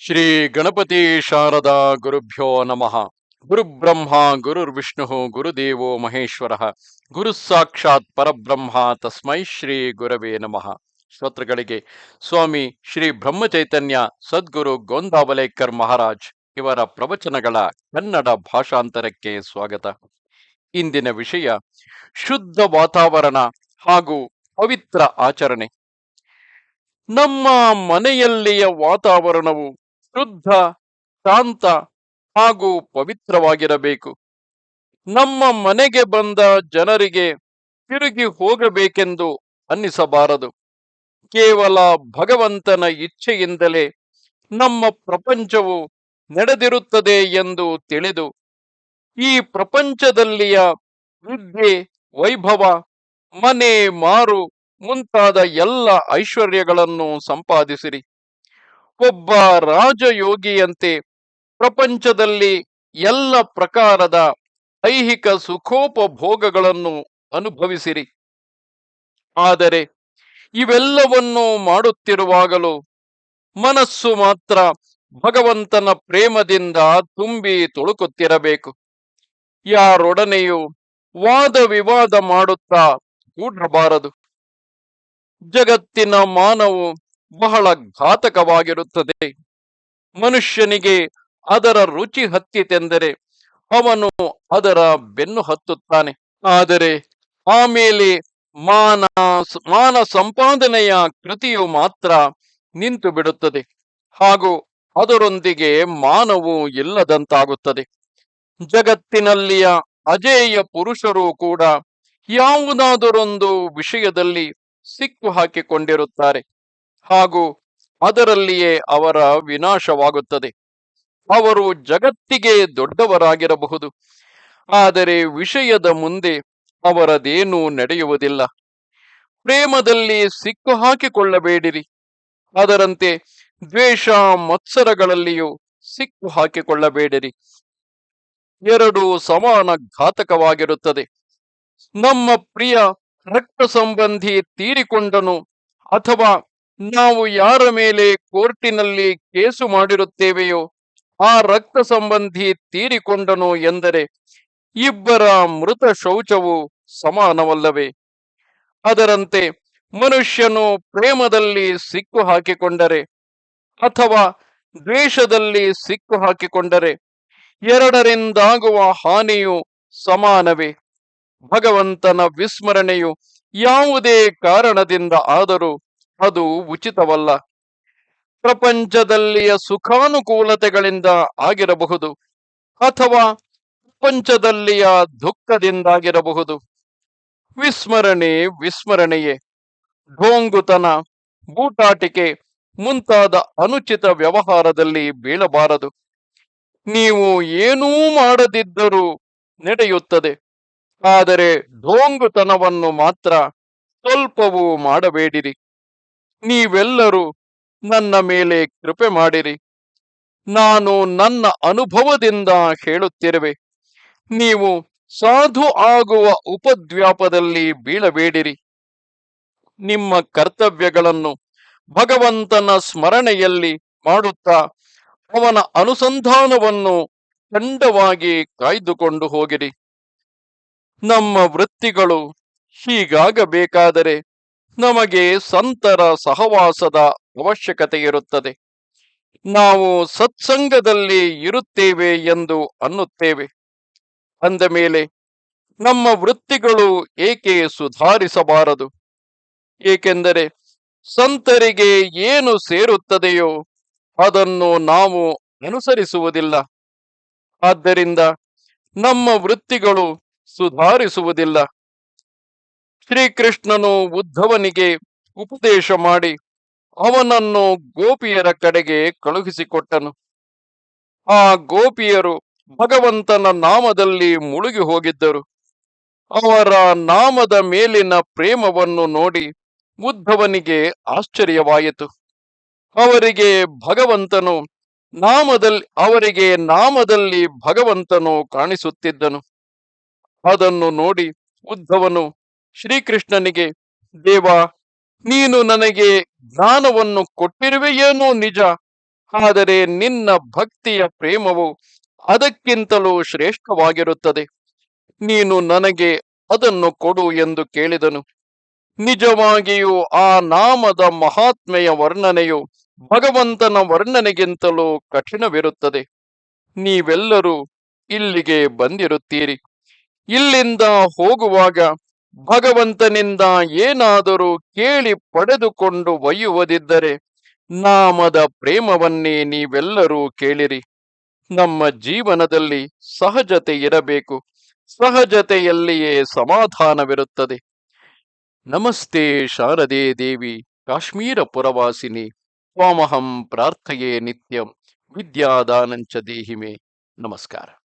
ಶ್ರೀ ಗಣಪತಿ ಶಾರದಾ ಗುರುಭ್ಯೋ ನಮಃ. ಗುರುಬ್ರಹ್ಮ ಗುರುರ್ವಿಷ್ಣು ಗುರುದೇವೋ ಮಹೇಶ್ವರ ಗುರು ಸಾಕ್ಷಾತ್ ಪರಬ್ರಹ್ಮ ತಸ್ಮೈ ಶ್ರೀ ಗುರವೇ ನಮಃ. ಶ್ರೋತೃಗಳಿಗೆ ಸ್ವಾಮಿ ಶ್ರೀ ಬ್ರಹ್ಮಚೈತನ್ಯ ಸದ್ಗುರು ಗೋಂದಾವಲೇಕರ್ ಮಹಾರಾಜ್ ಇವರ ಪ್ರವಚನಗಳ ಕನ್ನಡ ಭಾಷಾಂತರಕ್ಕೆ ಸ್ವಾಗತ. ಇಂದಿನ ವಿಷಯ ಶುದ್ಧ ವಾತಾವರಣ ಹಾಗೂ ಪವಿತ್ರ ಆಚರಣೆ. ನಮ್ಮ ಮನೆಯಲ್ಲಿಯ ವಾತಾವರಣವು ಶುದ್ಧ, ಶಾಂತ ಹಾಗೂ ಪವಿತ್ರವಾಗಿರಬೇಕು. ನಮ್ಮ ಮನೆಗೆ ಬಂದ ಜನರಿಗೆ ತಿರುಗಿ ಹೋಗಬೇಕೆಂದು ಅನ್ನಿಸಬಾರದು. ಕೇವಲ ಭಗವಂತನ ಇಚ್ಛೆಯಿಂದಲೇ ನಮ್ಮ ಪ್ರಪಂಚವು ನಡೆದಿರುತ್ತದೆ ಎಂದು ತಿಳಿದು ಈ ಪ್ರಪಂಚದಲ್ಲಿಯ ವಿದ್ಯೆ, ವೈಭವ, ಮನೆ ಮಾರು ಮುಂತಾದ ಎಲ್ಲ ಐಶ್ವರ್ಯಗಳನ್ನು ಸಂಪಾದಿಸಿರಿ. ಒಬ್ಬ ರಾಜಯೋಗಿಯಂತೆ ಪ್ರಪಂಚದಲ್ಲಿ ಎಲ್ಲ ಪ್ರಕಾರದ ಐಹಿಕ ಸುಖೋಪಭೋಗಗಳನ್ನು ಅನುಭವಿಸಿರಿ. ಆದರೆ ಇವೆಲ್ಲವನ್ನು ಮಾಡುತ್ತಿರುವಾಗಲೂ ಮನಸ್ಸು ಮಾತ್ರ ಭಗವಂತನ ಪ್ರೇಮದಿಂದ ತುಂಬಿ ತುಳುಕುತ್ತಿರಬೇಕು. ಯಾರೊಡನೆಯೂ ವಾದ ವಿವಾದ ಮಾಡುತ್ತಾ ಕೂಡಬಾರದು. ಜಗತ್ತಿನ ಮಾನವು ಬಹಳ ಘಾತಕವಾಗಿರುತ್ತದೆ. ಮನುಷ್ಯನಿಗೆ ಅದರ ರುಚಿ ಹತ್ತಿತೆಂದರೆ ಅವನು ಅದರ ಬೆನ್ನು ಹತ್ತುತ್ತಾನೆ. ಆದರೆ ಆಮೇಲೆ ಮಾನ ಸಂಪಾದನೆಯ ಕೃತಿಯು ಮಾತ್ರ ನಿಂತು ಬಿಡುತ್ತದೆ ಹಾಗೂ ಅದರೊಂದಿಗೆ ಮಾನವು ಇಲ್ಲದಂತಾಗುತ್ತದೆ. ಜಗತ್ತಿನಲ್ಲಿಯ ಅಜೇಯ ಪುರುಷರು ಕೂಡ ಯಾವುದಾದರೊಂದು ವಿಷಯದಲ್ಲಿ ಸಿಕ್ಕು ಹಾಕಿಕೊಂಡಿರುತ್ತಾರೆ ಹಾಗೂ ಅದರಲ್ಲಿಯೇ ಅವರ ವಿನಾಶವಾಗುತ್ತದೆ. ಅವರು ಜಗತ್ತಿಗೆ ದೊಡ್ಡವರಾಗಿರಬಹುದು, ಆದರೆ ವಿಷಯದ ಮುಂದೆ ಅವರದೇನೂ ನಡೆಯುವುದಿಲ್ಲ. ಪ್ರೇಮದಲ್ಲಿ ಸಿಕ್ಕು ಹಾಕಿಕೊಳ್ಳಬೇಡಿರಿ, ಅದರಂತೆ ದ್ವೇಷ ಮತ್ಸರಗಳಲ್ಲಿಯೂ ಸಿಕ್ಕು ಹಾಕಿಕೊಳ್ಳಬೇಡಿರಿ. ಎರಡೂ ಸಮಾನ ಘಾತಕವಾಗಿರುತ್ತದೆ. ನಮ್ಮ ಪ್ರಿಯ ರಕ್ತ ಸಂಬಂಧಿ ತೀರಿಕೊಂಡನು ಅಥವಾ ನಾವು ಯಾರ ಮೇಲೆ ಕೋರ್ಟಿನಲ್ಲಿ ಕೇಸು ಮಾಡಿರುತ್ತೇವೆಯೋ ಆ ರಕ್ತ ಸಂಬಂಧಿ ತೀರಿಕೊಂಡನು ಎಂದರೆ ಇಬ್ಬರ ಮೃತ ಶೌಚವು ಸಮಾನವಲ್ಲವೇ? ಅದರಂತೆ ಮನುಷ್ಯನು ಪ್ರೇಮದಲ್ಲಿ ಸಿಕ್ಕು ಹಾಕಿಕೊಂಡರೆ ಅಥವಾ ದ್ವೇಷದಲ್ಲಿ ಸಿಕ್ಕು ಹಾಕಿಕೊಂಡರೆ ಎರಡರಿಂದಾಗುವ ಹಾನಿಯು ಸಮಾನವೇ. ಭಗವಂತನ ವಿಸ್ಮರಣೆಯು ಯಾವುದೇ ಕಾರಣದಿಂದ ಆದರೂ ಅದು ಉಚಿತವಲ್ಲ. ಪ್ರಪಂಚದಲ್ಲಿಯ ಸುಖಾನುಕೂಲತೆಗಳಿಂದ ಆಗಿರಬಹುದು ಅಥವಾ ಪ್ರಪಂಚದಲ್ಲಿಯ ದುಃಖದಿಂದಾಗಿರಬಹುದು. ವಿಸ್ಮರಣೆಯೇ. ಢೋಂಗುತನ, ಬೂಟಾಟಿಕೆ ಮುಂತಾದ ಅನುಚಿತ ವ್ಯವಹಾರದಲ್ಲಿ ಬೀಳಬಾರದು. ನೀವು ಏನೂ ಮಾಡದಿದ್ದರೂ ನಡೆಯುತ್ತದೆ, ಆದರೆ ಢೋಂಗುತನವನ್ನು ಮಾತ್ರ ಸ್ವಲ್ಪವೂ ಮಾಡಬೇಡಿರಿ. ನೀವೆಲ್ಲರೂ ನನ್ನ ಮೇಲೆ ಕೃಪೆ ಮಾಡಿರಿ. ನಾನು ನನ್ನ ಅನುಭವದಿಂದ ಹೇಳುತ್ತಿರುವೆ. ನೀವು ಸಾಧು ಆಗುವ ಉಪದ್ವ್ಯಾಪದಲ್ಲಿ ಬೀಳಬೇಡಿರಿ. ನಿಮ್ಮ ಕರ್ತವ್ಯಗಳನ್ನು ಭಗವಂತನ ಸ್ಮರಣೆಯಲ್ಲಿ ಮಾಡುತ್ತಾ ಅವನ ಅನುಸಂಧಾನವನ್ನು ಖಂಡವಾಗಿ ಕಾಯ್ದುಕೊಂಡು ಹೋಗಿರಿ. ನಮ್ಮ ವೃತ್ತಿಗಳು ಹೀಗಾಗಬೇಕಾದರೆ ನಮಗೆ ಸಂತರ ಸಹವಾಸದ ಅವಶ್ಯಕತೆ ಇರುತ್ತದೆ. ನಾವು ಸತ್ಸಂಗದಲ್ಲಿ ಇರುತ್ತೇವೆ ಎಂದು ಅನ್ನುತ್ತೇವೆ. ಅಂದ ಮೇಲೆ ನಮ್ಮ ವೃತ್ತಿಗಳು ಏಕೆ ಸುಧಾರಿಸಬಾರದು? ಏಕೆಂದರೆ ಸಂತರಿಗೆ ಏನು ಸೇರುತ್ತದೆಯೋ ಅದನ್ನು ನಾವು ಅನುಸರಿಸುವುದಿಲ್ಲ. ಆದ್ದರಿಂದ ನಮ್ಮ ವೃತ್ತಿಗಳು ಸುಧಾರಿಸುವುದಿಲ್ಲ. ಶ್ರೀಕೃಷ್ಣನು ಉದ್ಧವನಿಗೆ ಉಪದೇಶ ಮಾಡಿ ಅವನನ್ನು ಗೋಪಿಯರ ಕಡೆಗೆ ಕಳುಹಿಸಿಕೊಟ್ಟನು. ಆ ಗೋಪಿಯರು ಭಗವಂತನ ನಾಮದಲ್ಲಿ ಮುಳುಗಿ ಹೋಗಿದ್ದರು. ಅವರ ನಾಮದ ಮೇಲಿನ ಪ್ರೇಮವನ್ನು ನೋಡಿ ಉದ್ಧವನಿಗೆ ಆಶ್ಚರ್ಯವಾಯಿತು. ಅವರಿಗೆ ನಾಮದಲ್ಲಿ ಭಗವಂತನು ಕಾಣಿಸುತ್ತಿದ್ದನು. ಅದನ್ನು ನೋಡಿ ಉದ್ಧವನು ಶ್ರೀಕೃಷ್ಣನಿಗೆ, ದೇವ, ನೀನು ನನಗೆ ಜ್ಞಾನವನ್ನು ಕೊಟ್ಟಿರುವೆಯೇನೋ ನಿಜ, ಆದರೆ ನಿನ್ನ ಭಕ್ತಿಯ ಪ್ರೇಮವು ಅದಕ್ಕಿಂತಲೂ ಶ್ರೇಷ್ಠವಾಗಿರುತ್ತದೆ. ನೀನು ನನಗೆ ಅದನ್ನು ಕೊಡು ಎಂದು ಕೇಳಿದನು. ನಿಜವಾಗಿಯೂ ಆ ನಾಮದ ಮಹಾತ್ಮೆಯ ವರ್ಣನೆಯು ಭಗವಂತನ ವರ್ಣನೆಗಿಂತಲೂ ಕಠಿಣವಿರುತ್ತದೆ. ನೀವೆಲ್ಲರೂ ಇಲ್ಲಿಗೆ ಬಂದಿರುತ್ತೀರಿ. ಇಲ್ಲಿಂದ ಹೋಗುವಾಗ ಭಗವಂತನಿಂದ ಏನಾದರೂ ಕೇಳಿ ಪಡೆದುಕೊಂಡು ಒಯ್ಯುವುದಿದ್ದರೆ ನಾಮದ ಪ್ರೇಮವನ್ನೇ ನೀವೆಲ್ಲರೂ ಕೇಳಿರಿ. ನಮ್ಮ ಜೀವನದಲ್ಲಿ ಸಹಜತೆ ಇರಬೇಕು. ಸಹಜತೆಯಲ್ಲಿಯೇ ಸಮಾಧಾನವಿರುತ್ತದೆ. ನಮಸ್ತೆ ಶಾರದೆ ದೇವಿ ಕಾಶ್ಮೀರ ಪುರವಾಸಿನಿ. ತ್ವಾಮಹಂ ಪ್ರಾರ್ಥಯೇ ನಿತ್ಯಂ ವಿದ್ಯಾದಾನಂಚ ದೇಹಿಮೆ. ನಮಸ್ಕಾರ.